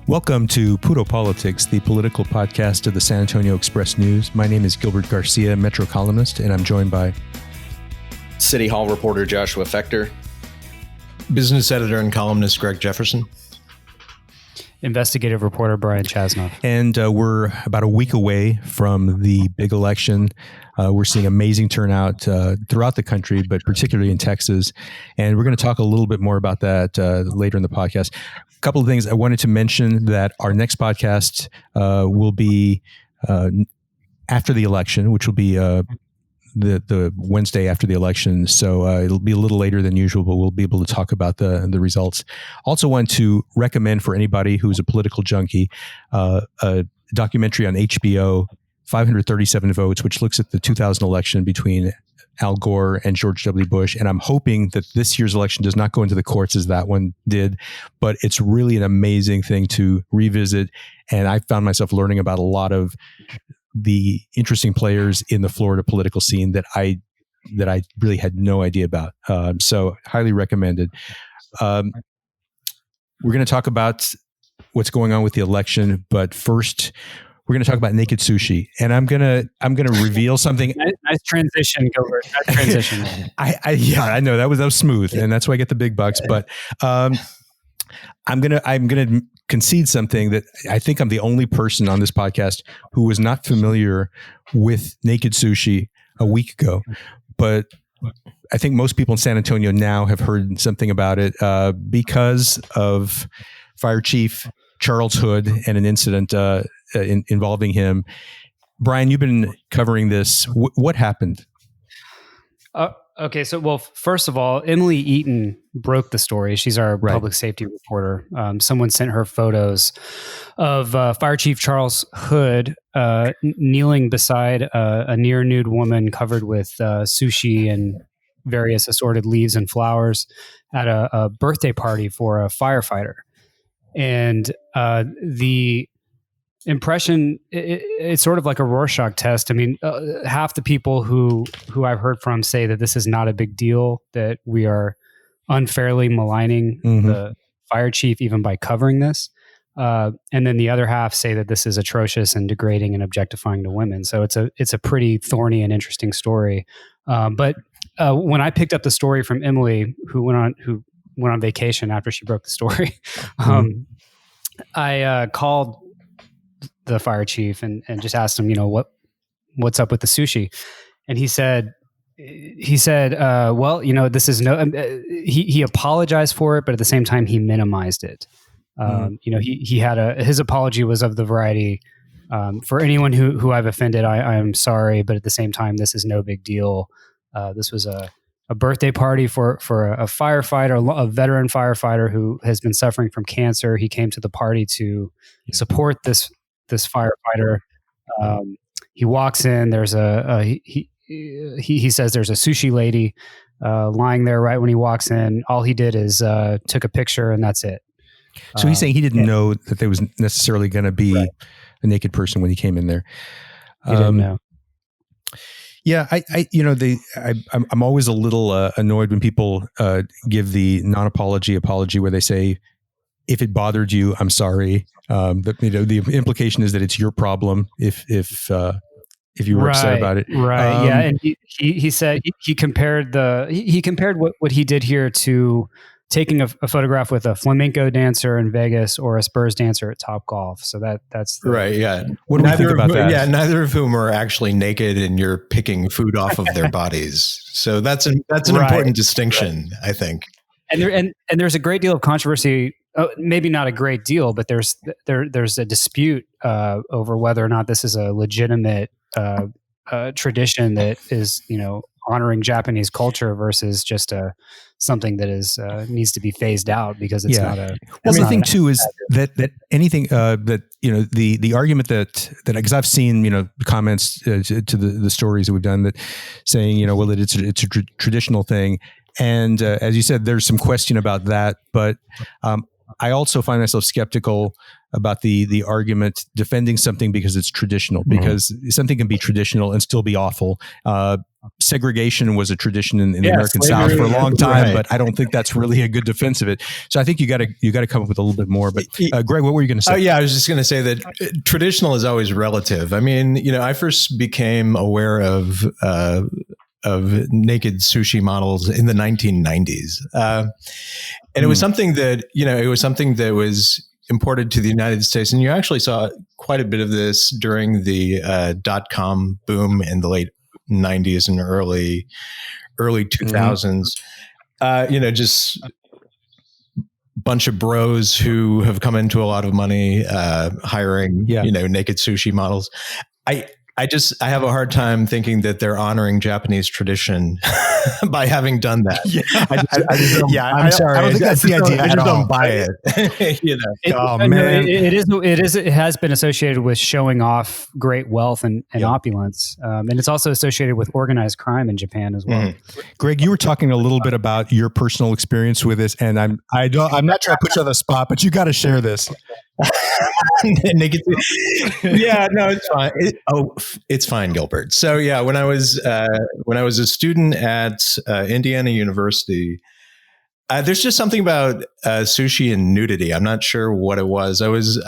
Welcome to Puro Politics, the political podcast of the San Antonio Express News. My name is Gilbert Garcia, Metro columnist, and I'm joined by City Hall reporter Joshua Fechter, business editor and columnist Greg Jefferson, investigative reporter Brian Chasnoff. And we're about a week away from the big election. We're seeing amazing turnout throughout the country, but particularly in Texas. And we're going to talk a little bit more about that later in the podcast. A couple of things I wanted to mention: that our next podcast will be after the election, which will be the Wednesday after the election. So it'll be a little later than usual, but we'll be able to talk about the results. Also want to recommend for anybody who's a political junkie, a documentary on HBO, 537 Votes, which looks at the 2000 election between Al Gore and George W. Bush. And I'm hoping that this year's election does not go into the courts as that one did, but it's really an amazing thing to revisit. And I found myself learning about a lot of the interesting players in the Florida political scene that I really had no idea about. So highly recommended. We're going to talk about what's going on with the election, but first we're going to talk about naked sushi, and I'm going to reveal something. Nice transition, Gilbert. Nice transition. I know that was smooth, and that's why I get the big bucks. But I'm gonna concede something that I think I'm the only person on this podcast who was not familiar with naked sushi a week ago, but I think most people in San Antonio now have heard something about it because of Fire Chief Charles Hood and an incident involving him. Brian, you've been covering this. What happened? Okay, so first of all, Emily Eaton broke the story. She's our public safety reporter. Someone sent her photos of Fire Chief Charles Hood kneeling beside a near nude woman covered with sushi and various assorted leaves and flowers at a birthday party for a firefighter. And the impression, it's sort of like a Rorschach test. I mean, half the people who I've heard from say that this is not a big deal, that we are unfairly maligning the fire chief even by covering this. And then the other half say that this is atrocious and degrading and objectifying to women. So it's a pretty thorny and interesting story. But when I picked up the story from Emily, who went on vacation after she broke the story, I called the fire chief and just asked him, what's up with the sushi? And he said, well, this is he apologized for it, but at the same time he minimized it. He had his apology was of the variety, for anyone who I've offended, I am sorry, but at the same time, this is no big deal. This was a birthday party for a firefighter, a veteran firefighter who has been suffering from cancer. He came to the party to support this firefighter. He walks in. There's he says there's a sushi lady lying there right when he walks in. All he did is took a picture, and that's it. So he's saying he didn't know that there was necessarily going to be a naked person when he came in there. He didn't know. Yeah, I'm always a little annoyed when people give the non-apology apology, where they say, if it bothered you, I'm sorry. The implication is that it's your problem if you were upset about it. Right. Yeah. And he said he compared what he did here to taking a photograph with a flamenco dancer in Vegas or a Spurs dancer at Topgolf. So that's right. Yeah. What do we think about that? Yeah. Neither of whom are actually naked, and you're picking food off of their bodies. So that's an important distinction, I think. And there's a great deal of controversy. Maybe not a great deal, but there's a dispute over whether or not this is a legitimate tradition that is, honoring Japanese culture versus just something that is needs to be phased out because it's not a. Well, the thing too is that anything that the argument that because I've seen comments to the stories that we've done that saying that it's a traditional thing, and as you said, there's some question about that, but I also find myself skeptical about the argument defending something because it's traditional, because something can be traditional and still be awful. segregation was a tradition in the American South for a long time, but I don't think that's really a good defense of it. So I think you got to come up with a little bit more. But Greg, what were you going to say? Oh yeah, I was just going to say that traditional is always relative. I mean, I first became aware of naked sushi models in the 1990s, and it was something that was imported to the United States, and you actually saw quite a bit of this during the .com boom in the late 90s and early 2000s. Just bunch of bros who have come into a lot of money hiring naked sushi models. I have a hard time thinking that they're honoring Japanese tradition by having done that. I'm sorry. I don't think that's the idea I at all. don't buy it. It has been associated with showing off great wealth and opulence, and it's also associated with organized crime in Japan as well. Greg, you were talking a little bit about your personal experience with this, and I'm not trying to put you on the spot, but you got to share this. Yeah, no, it's fine. It's fine, Gilbert. So yeah, when I was a student at Indiana University, there's just something about sushi and nudity. I'm not sure what it was. I was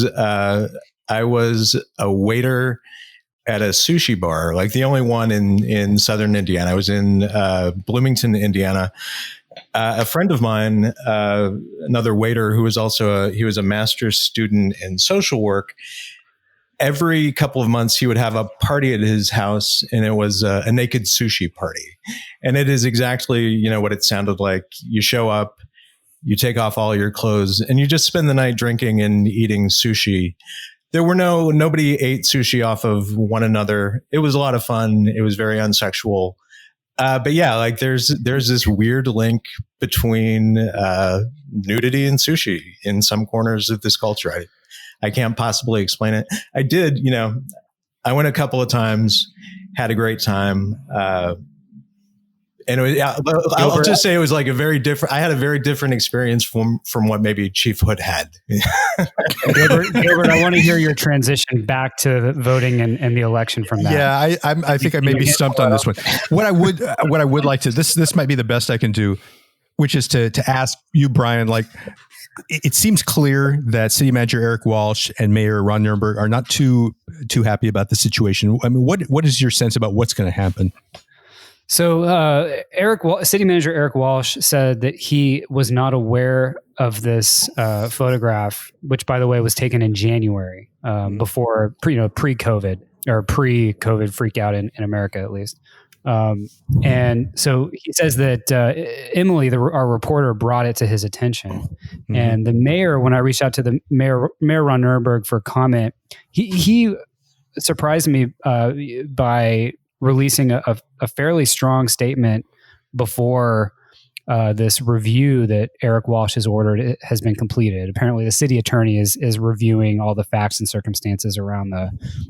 a waiter at a sushi bar, like the only one in southern Indiana. I was in Bloomington, Indiana. A friend of mine, another waiter who was he was a master's student in social work. Every couple of months, he would have a party at his house, and it was a naked sushi party. And it is exactly, what it sounded like. You show up, you take off all your clothes, and you just spend the night drinking and eating sushi. There were nobody ate sushi off of one another. It was a lot of fun. It was very unsexual. But yeah, like there's this weird link between nudity and sushi in some corners of this culture. I can't possibly explain it. I did, I went a couple of times, had a great time. And I'll just say it was like I had a very different experience from what maybe Chief Hood had. Gilbert, I want to hear your transition back to voting and the election from that. Yeah, I think I may be stumped on this one. What I would like to, this might be the best I can do, which is to ask you, Brian, like, it seems clear that City Manager Eric Walsh and Mayor Ron Nirenberg are not too happy about the situation. I mean, what is your sense about what's going to happen? So City Manager Eric Walsh said that he was not aware of this photograph, which, by the way, was taken in January, before pre-COVID or pre-COVID freak out in America, at least. And so he says that Emily, our reporter, brought it to his attention. And the mayor, when I reached out to the Mayor Ron Nirenberg for comment, he surprised me by releasing a fairly strong statement before this review that Eric Walsh has ordered has been completed. Apparently, the city attorney is reviewing all the facts and circumstances around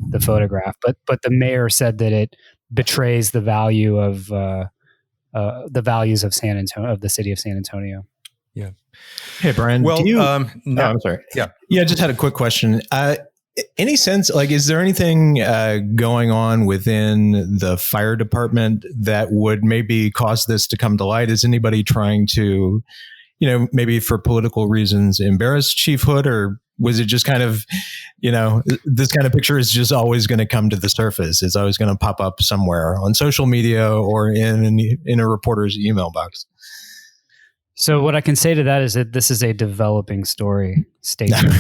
the photograph. But the mayor said that it betrays the value of the values of San Antonio, of the city of San Antonio. Yeah. Hey, Brian. Well, I'm sorry. Yeah. I just had a quick question. Any sense, like, is there anything going on within the fire department that would maybe cause this to come to light? Is anybody trying to, maybe for political reasons, embarrass Chief Hood, or was it just kind of, this kind of picture is just always going to come to the surface? It's always going to pop up somewhere on social media or in a reporter's email box. So what I can say to that is that this is a developing story. Stay tuned.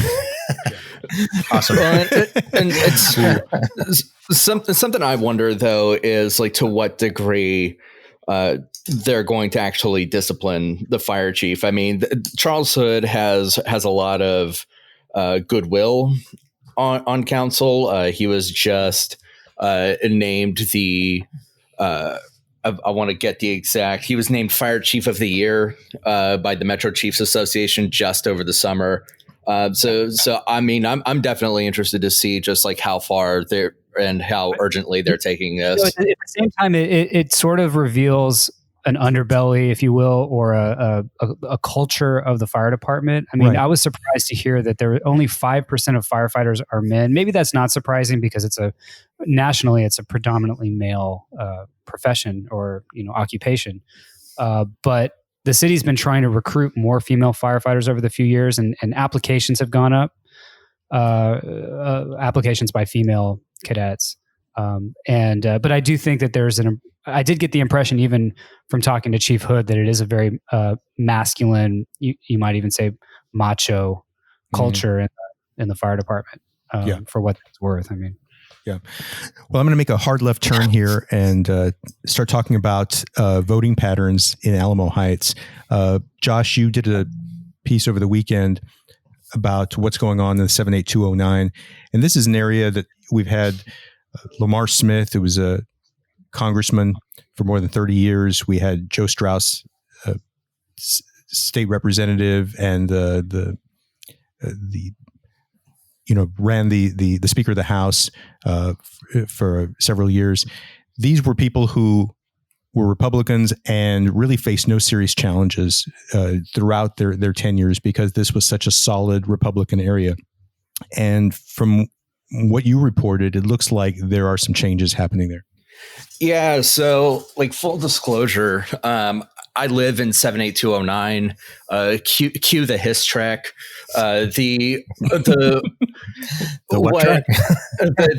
Awesome. Well, and it's something I wonder, though, is like to what degree they're going to actually discipline the fire chief. I mean, Charles Hood has a lot of goodwill on council. He was just named the I want to get the exact. He was named Fire Chief of the Year by the Metro Chiefs Association just over the summer. So I mean, I'm definitely interested to see just like how far they're and how urgently they're taking this. At the same time, it sort of reveals an underbelly, if you will, or a culture of the fire department. I mean, Right. I was surprised to hear that there only 5% of firefighters are men. Maybe that's not surprising because nationally it's a predominantly male profession or occupation. But the city's been trying to recruit more female firefighters over the few years, and applications have gone up. Applications by female cadets. But I do think that I did get the impression, even from talking to Chief Hood, that it is a very masculine, you might even say macho culture in the fire department, for what that's worth. I mean, yeah. Well, I'm going to make a hard left turn here and start talking about voting patterns in Alamo Heights. Josh, you did a piece over the weekend about what's going on in the 78209. And this is an area that we've had Lamar Smith, who was a congressman for more than 30 years. We had Joe Strauss, state representative, and ran the Speaker of the House for several years. These were people who were Republicans and really faced no serious challenges throughout their tenures because this was such a solid Republican area. And from what you reported, it looks like there are some changes happening there. Yeah. So, like, full disclosure, I live in 78209. Cue the hiss track. The what track?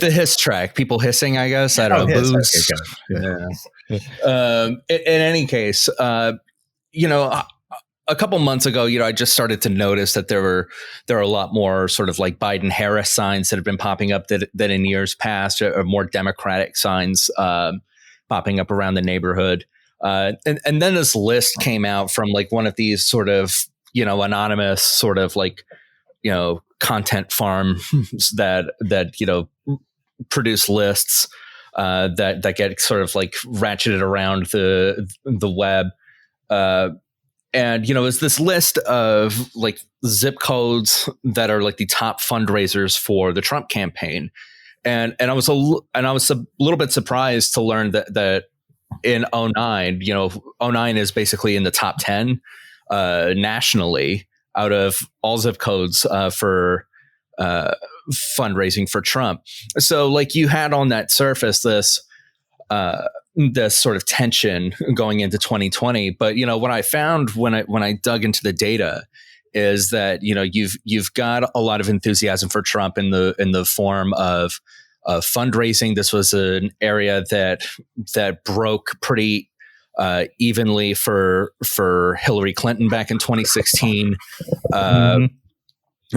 the hiss track. People hissing, I guess. I don't know. Booze. Okay, yeah. In any case, a couple months ago, I just started to notice that there are a lot more sort of like Biden-Harris signs that have been popping up than in years past, or more Democratic signs popping up around the neighborhood. And then this list came out from like one of these sort of, anonymous sort of like, content farms that produce lists that get sort of like ratcheted around the web. And, it's this list of like zip codes that are like the top fundraisers for the Trump campaign. And I was a little bit surprised to learn that in 09, 09 is basically in the top 10 nationally out of all zip codes for fundraising for Trump. So like you had on that surface this sort of tension going into 2020. But, what I found when I dug into the data is that, you've got a lot of enthusiasm for Trump in the form of fundraising. This was an area that broke pretty evenly for Hillary Clinton back in 2016.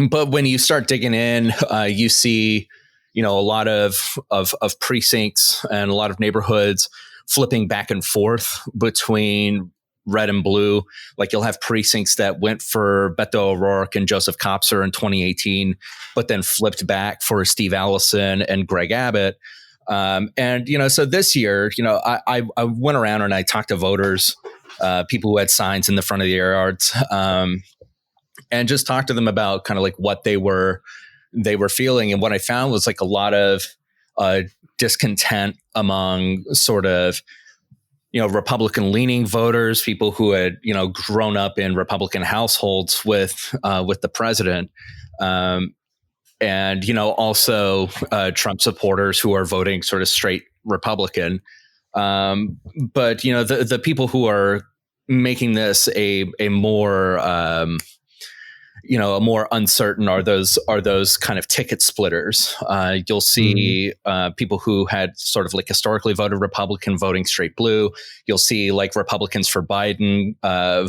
But when you start digging in, you see, a lot of precincts and a lot of neighborhoods flipping back and forth between red and blue. Like you'll have precincts that went for Beto O'Rourke and Joseph Kopser in 2018, but then flipped back for Steve Allison and Greg Abbott. And, so this year, I went around and I talked to voters, people who had signs in the front of the yards, and just talked to them about kind of like what they were feeling. And what I found was like a lot of discontent among sort of, Republican leaning voters, people who had, grown up in Republican households with the president. And, also Trump supporters who are voting sort of straight Republican. But, the people who are making this a more a more uncertain are those kind of ticket splitters. You'll see people who had sort of like historically voted Republican voting straight blue. You'll see like Republicans for Biden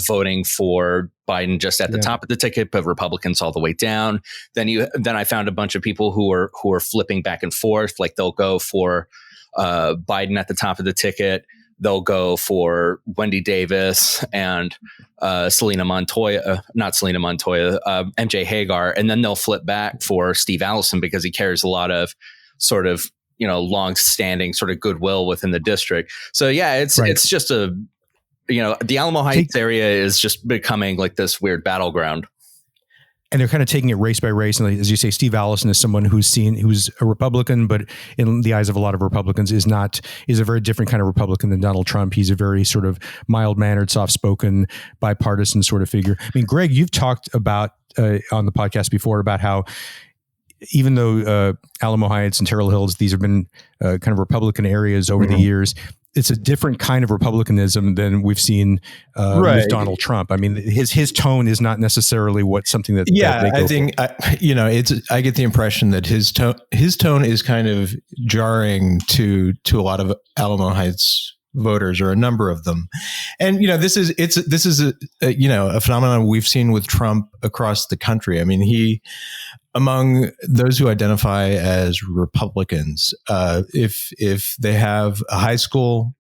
voting for Biden just at the top of the ticket, but Republicans all the way down. Then I found a bunch of people who are flipping back and forth. Like they'll go for Biden at the top of the ticket. They'll go for Wendy Davis and MJ Hagar, and then they'll flip back for Steve Allison because he carries a lot of sort of long-standing sort of goodwill within the district. So yeah, it's just the Alamo Heights area is just becoming like this weird battleground. and they're kind of taking it race by race. And as you say, Steve Allison is someone who's a Republican, but in the eyes of a lot of Republicans is a very different kind of Republican than Donald Trump. He's a very sort of mild-mannered, soft-spoken, bipartisan sort of figure. I mean, Greg, you've talked about on the podcast before about how even though Alamo Heights and Terrell Hills, these have been kind of Republican areas over the years, it's a different kind of Republicanism than we've seen with Donald Trump. I mean, his tone is not necessarily something that that they go I think I get the impression that his tone is kind of jarring to a lot of Alamo Heights voters, or a number of them. And this is a phenomenon we've seen with Trump across the country. I mean, among those who identify as Republicans, if they have a high school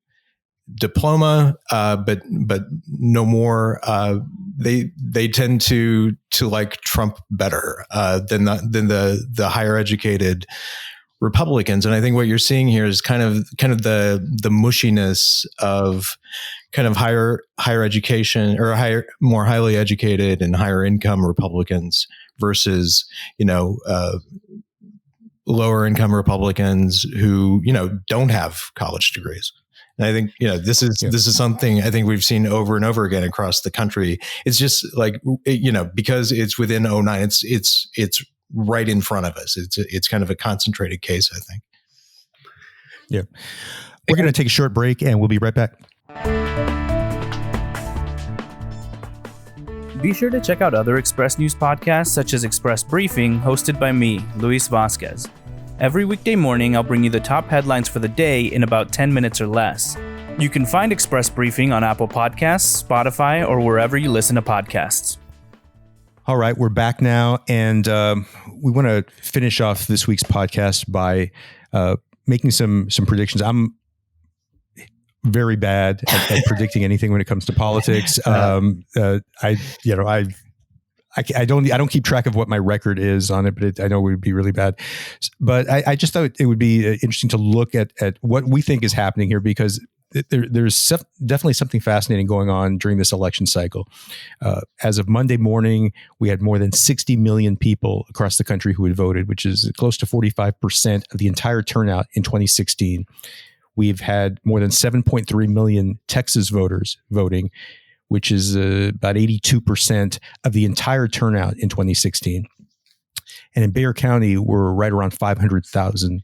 diploma, but no more, they tend to like Trump better than the higher educated Republicans. And I think what you're seeing here is kind of the mushiness of kind of higher education, or more highly educated and higher income Republicans versus lower income Republicans who don't have college degrees. And I think this is something I think we've seen over and over again across the country. It's just like because it's within 09, it's right in front of us. It's kind of a concentrated case, I think. Yeah, we're going to take a short break and we'll be right back. Be sure to check out other Express News podcasts, such as Express Briefing, hosted by me, Luis Vasquez. Every weekday morning, I'll bring you the top headlines for the day in about 10 minutes or less. You can find Express Briefing on Apple Podcasts, Spotify, or wherever you listen to podcasts. All right, we're back now, and we want to finish off this week's podcast by making some predictions. I'm very bad at predicting anything when it comes to politics. I don't keep track of what my record is on it, but I know it would be really bad. But I just thought it would be interesting to look at what we think is happening here, because there's definitely something fascinating going on during this election cycle. As of Monday morning, we had more than 60 million people across the country who had voted, which is close to 45% of the entire turnout in 2016. We've had more than 7.3 million Texas voters voting, which is about 82% of the entire turnout in 2016. And in Bexar County, we're right around 500,000.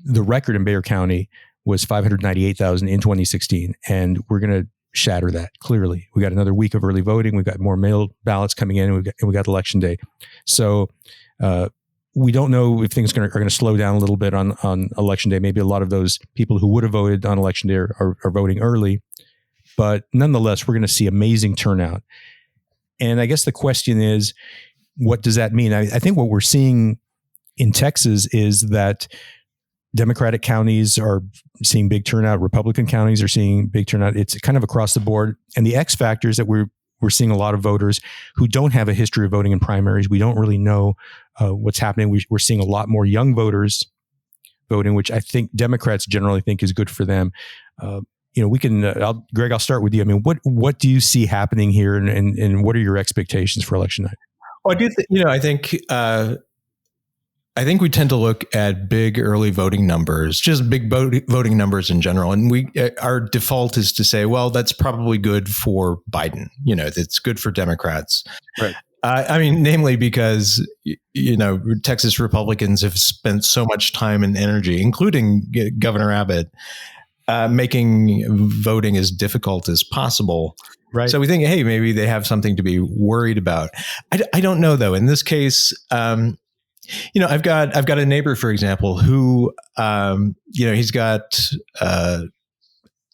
The record in Bexar County was 598,000 in 2016, and we're going to shatter that, clearly. We got another week of early voting. We've got more mail ballots coming in, and we got Election Day. So we don't know if things are going to slow down a little bit on Election Day. Maybe a lot of those people who would have voted on Election Day are voting early. But nonetheless, we're going to see amazing turnout. And I guess the question is, what does that mean? I think what we're seeing in Texas is that Democratic counties are seeing big turnout. Republican counties are seeing big turnout. It's kind of across the board. And the X factor is that we're seeing a lot of voters who don't have a history of voting in primaries. We don't really know what's happening. We're seeing a lot more young voters voting, which I think Democrats generally think is good for them. We can, Greg, I'll start with you. I mean, what do you see happening here, and what are your expectations for election night? Well, I do I think we tend to look at big early voting numbers, just big voting numbers in general. And our default is to say, well, that's probably good for Biden. It's good for Democrats. Right. I mean, namely because, Texas Republicans have spent so much time and energy, including Governor Abbott, making voting as difficult as possible. Right. So we think, hey, maybe they have something to be worried about. I don't know, though. In this case, I've got a neighbor, for example, who, he's got,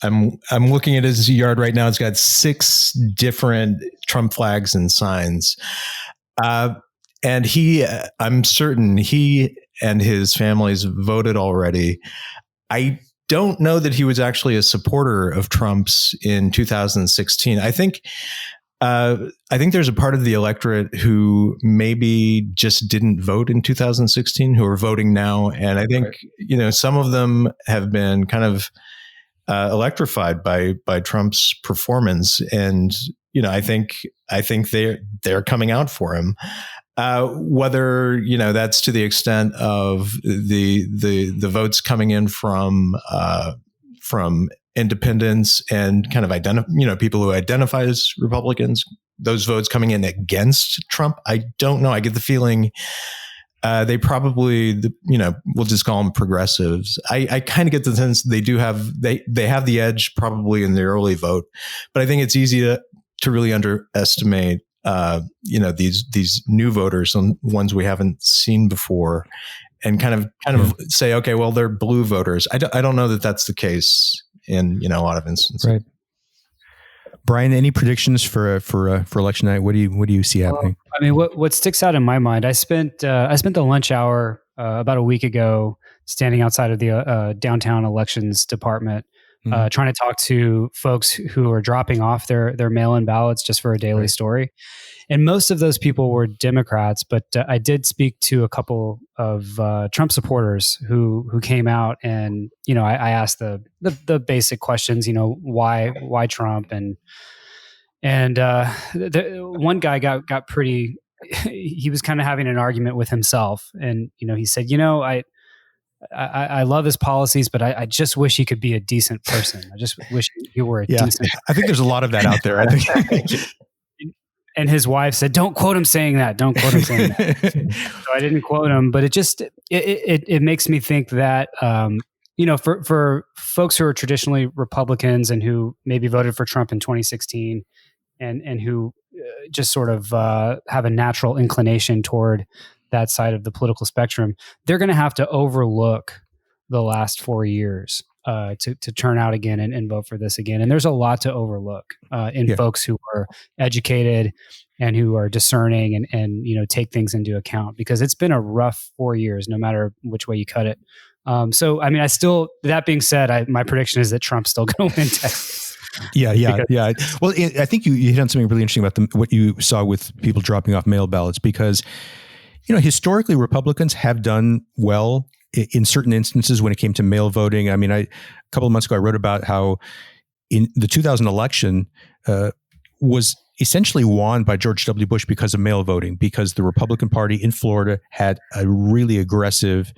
I'm looking at his yard right now. It's got 6 different Trump flags and signs. And I'm certain he and his family's voted already. I don't know that he was actually a supporter of Trump's in 2016. I think there's a part of the electorate who maybe just didn't vote in 2016 who are voting now. And I think, some of them have been kind of electrified by Trump's performance. And, I think they're coming out for him. Whether, that's to the extent of the votes coming in from independents and kind of people who identify as Republicans, those votes coming in against Trump, I don't know. I get the feeling they probably, we'll just call them progressives. I kind of get the sense they have the edge probably in the early vote, but I think it's easy to really underestimate these new voters and ones we haven't seen before, and kind of say, okay, well, they're blue voters. I don't know that that's the case in a lot of instances. Right. Brian, any predictions for election night? What do you see happening? I mean, what sticks out in my mind? I spent the lunch hour about a week ago standing outside of the downtown elections department, trying to talk to folks who are dropping off their mail-in ballots just for a daily story. And most of those people were Democrats, but I did speak to a couple of Trump supporters who came out, and I asked the basic questions. Why Trump, and one guy got pretty. He was kind of having an argument with himself, and he said, I love his policies, but I just wish he could be a decent person. I just wish he were a decent. I think there's a lot of that out there. I think. And his wife said, "Don't quote him saying that. Don't quote him saying that." So I didn't quote him, but it makes me think that for folks who are traditionally Republicans and who maybe voted for Trump in 2016, and who just sort of have a natural inclination toward that side of the political spectrum, they're going to have to overlook the last 4 years to turn out again and vote for this again. And there's a lot to overlook in folks who are educated and who are discerning and take things into account, because it's been a rough 4 years, no matter which way you cut it. So, I mean, that being said, my prediction is that Trump's still going to win Texas. Yeah. Well, I think you hit on something really interesting about what you saw with people dropping off mail ballots, because, historically Republicans have done well in certain instances when it came to mail voting. I mean, a couple of months ago, I wrote about how in the 2000 election was essentially won by George W. Bush because of mail voting, because the Republican Party in Florida had a really aggressive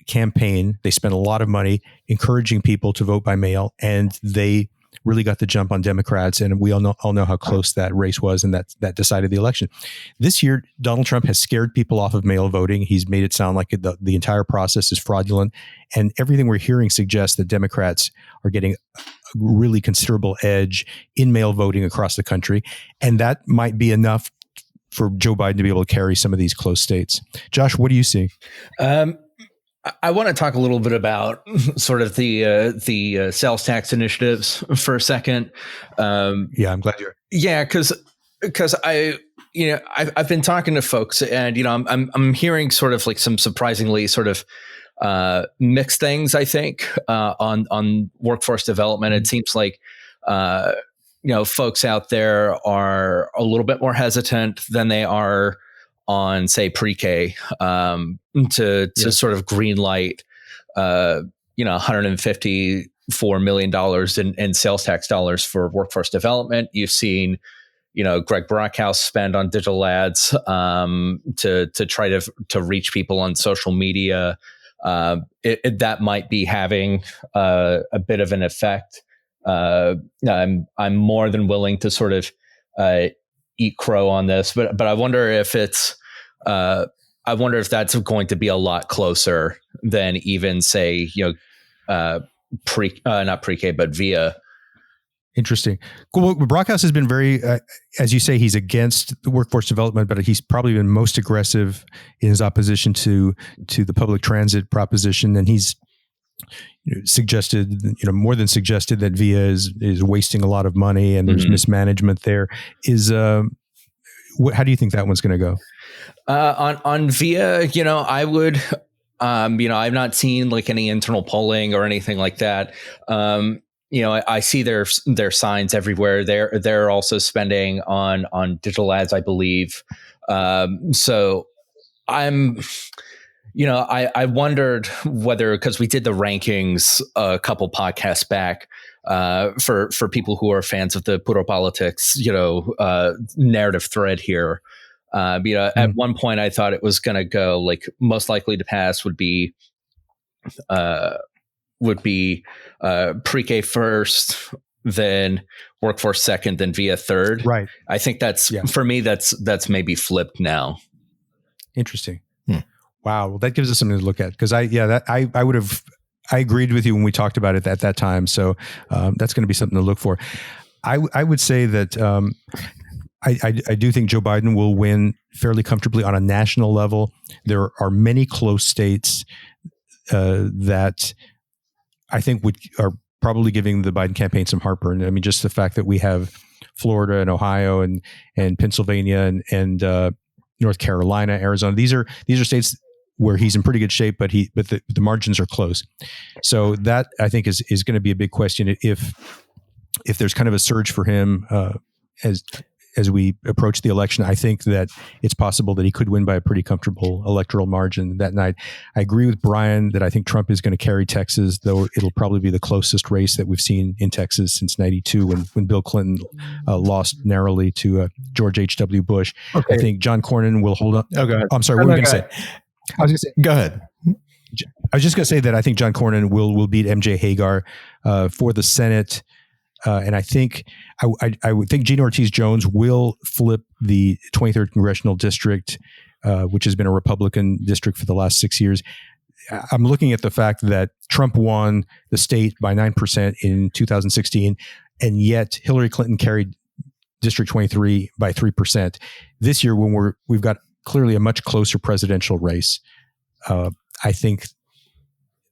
campaign. They spent a lot of money encouraging people to vote by mail, and they really got the jump on Democrats. And we all know how close that race was, and that decided the election. This year, Donald Trump has scared people off of mail voting. He's made it sound like the entire process is fraudulent. And everything we're hearing suggests that Democrats are getting a really considerable edge in mail voting across the country. And that might be enough for Joe Biden to be able to carry some of these close states. Josh, what do you see? I want to talk a little bit about sort of the sales tax initiatives for a second. I'm glad you're. Yeah, because I've been talking to folks, and I'm hearing sort of like some surprisingly sort of mixed things, I think, on workforce development. It seems like folks out there are a little bit more hesitant than they are on, say, pre-K, to sort of green light, $154 million in sales tax dollars for workforce development. You've seen, Greg Brockhouse spend on digital ads to try to reach people on social media. That might be having a bit of an effect. I'm more than willing to sort of eat crow on this, but I wonder if that's going to be a lot closer than even, say, not pre-K, but via. Interesting. Well, Brockhouse has been very, as you say, he's against the workforce development, but he's probably been most aggressive in his opposition to the public transit proposition, and he's suggested, more than suggested, that VIA is wasting a lot of money and there's mismanagement there. How do you think that one's going to go? On VIA, I would, I've not seen like any internal polling or anything like that. I see their signs everywhere. They're also spending on digital ads, I believe. So I'm. I wondered whether, because we did the rankings a couple podcasts back, for people who are fans of the puro politics, narrative thread here. At one point I thought it was going to go like most likely to pass would be pre-K first, then workforce second, then via third. Right. I think for me, that's maybe flipped now. Interesting. Wow. Well, that gives us something to look at, because I agreed with you when we talked about it at that time. So that's going to be something to look for. I would say that I do think Joe Biden will win fairly comfortably on a national level. There are many close states that I think are probably giving the Biden campaign some heartburn. I mean, just the fact that we have Florida and Ohio and Pennsylvania and North Carolina, Arizona. These are states where he's in pretty good shape, but the margins are close. So that, I think, is going to be a big question if there's kind of a surge for him as we approach the election. I think that it's possible that he could win by a pretty comfortable electoral margin that night. I agree with Brian that I think Trump is going to carry Texas, though it'll probably be the closest race that we've seen in Texas since '92 when Bill Clinton lost narrowly to George H.W. Bush. Okay. I think John Cornyn will hold on. Oh, go ahead. I'm sorry. What were you going to say? I was going to say, go ahead. I was just going to say that I think John Cornyn will beat MJ Hagar for the Senate. And I think I would think Gina Ortiz Jones will flip the 23rd congressional district, which has been a Republican district for the last 6 years. I'm looking at the fact that Trump won the state by 9% in 2016, and yet Hillary Clinton carried District 23 by 3%. This year, when we've got clearly a much closer presidential race, I think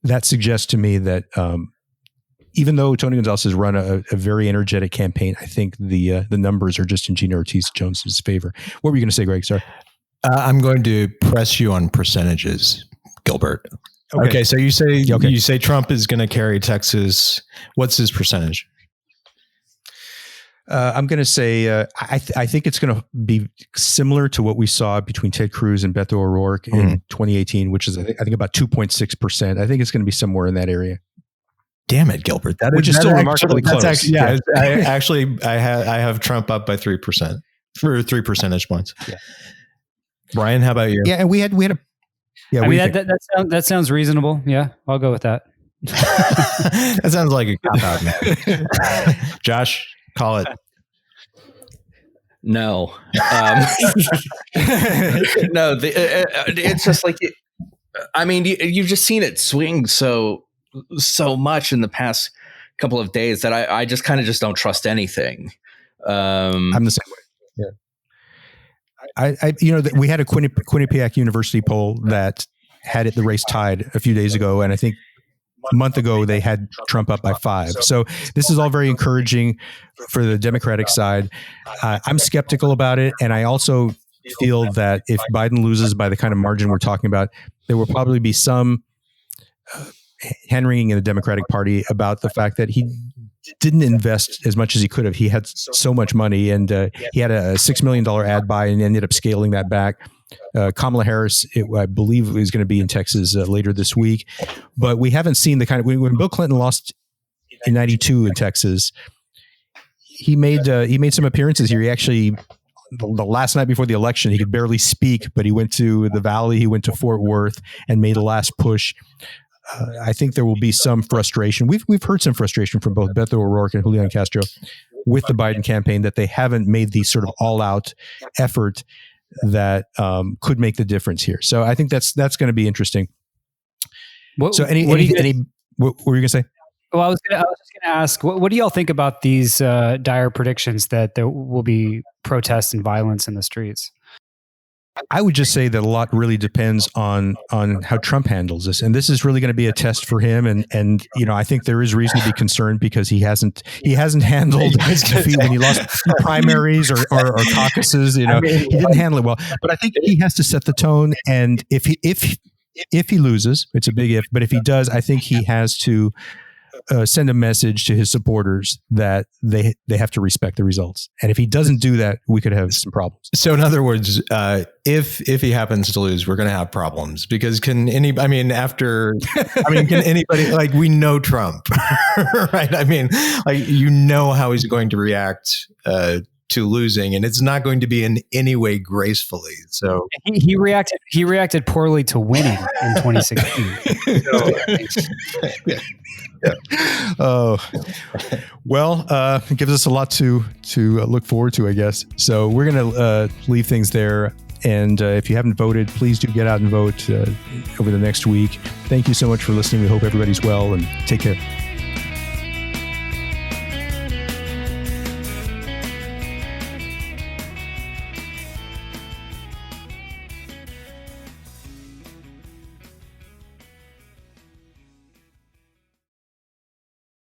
that suggests to me that even though Tony Gonzalez has run a very energetic campaign, I think the numbers are just in Gina Ortiz Jones's favor. What were you going to say, Greg? Sorry. I'm going to press you on percentages, Gilbert. Okay, so you say Trump is going to carry Texas. What's his percentage? I'm going to say I think it's going to be similar to what we saw between Ted Cruz and Beto O'Rourke in 2018, which is I think about 2.6%. I think it's going to be somewhere in that area. Damn it, Gilbert! Which is still remarkably close. Actually, I have Trump up by 3% for 3 percentage points. Yeah. Brian, how about you? Yeah, and we had a. Yeah, I mean that sounds reasonable. Yeah, I'll go with that. That sounds like a cop out, man. Josh, call it. No, no. It's just like I mean, you've just seen it swing so much in the past couple of days that I just kind of just don't trust anything. I'm the same way. Yeah. We had a Quinnipiac University poll that had the race tied a few days ago, and I think a month ago they had Trump up by 5. So this is all very encouraging for the Democratic side. I'm skeptical about it, and I also feel that if Biden loses by the kind of margin we're talking about, there will probably be some hand-wringing in the Democratic Party about the fact that he didn't invest as much as he could have. He had so much money, and he had a $6 million ad buy and ended up scaling that back. Kamala Harris, I believe, is going to be in Texas later this week, but we haven't seen the kind of when Bill Clinton lost in '92 in Texas. He made some appearances here. He actually, the last night before the election, he could barely speak, but he went to the Valley, he went to Fort Worth, and made a last push. I think there will be some frustration. We've heard some frustration from both Beto O'Rourke and Julian Castro with the Biden campaign that they haven't made the sort of all-out effort that could make the difference here. So I think that's going to be interesting. What were you going to say? Well, I was just going to ask, what do y'all think about these dire predictions that there will be protests and violence in the streets? I would just say that a lot really depends on how Trump handles this, and this is really going to be a test for him. And I think there is reason to be concerned because he hasn't handled defeat when he lost primaries or caucuses. He didn't handle it well. But I think he has to set the tone. And if he loses, it's a big if. But if he does, I think he has to send a message to his supporters that they have to respect the results. And if he doesn't do that, we could have some problems. So in other words, if he happens to lose, we're going to have problems because can anybody, like we know Trump, right? I mean, like, how he's going to react to losing, and it's not going to be in any way gracefully. So he reacted poorly to winning in 2016. Oh, well, it gives us a lot to look forward to, I guess. So we're going to leave things there. And if you haven't voted, please do get out and vote over the next week. Thank you so much for listening. We hope everybody's well, and take care.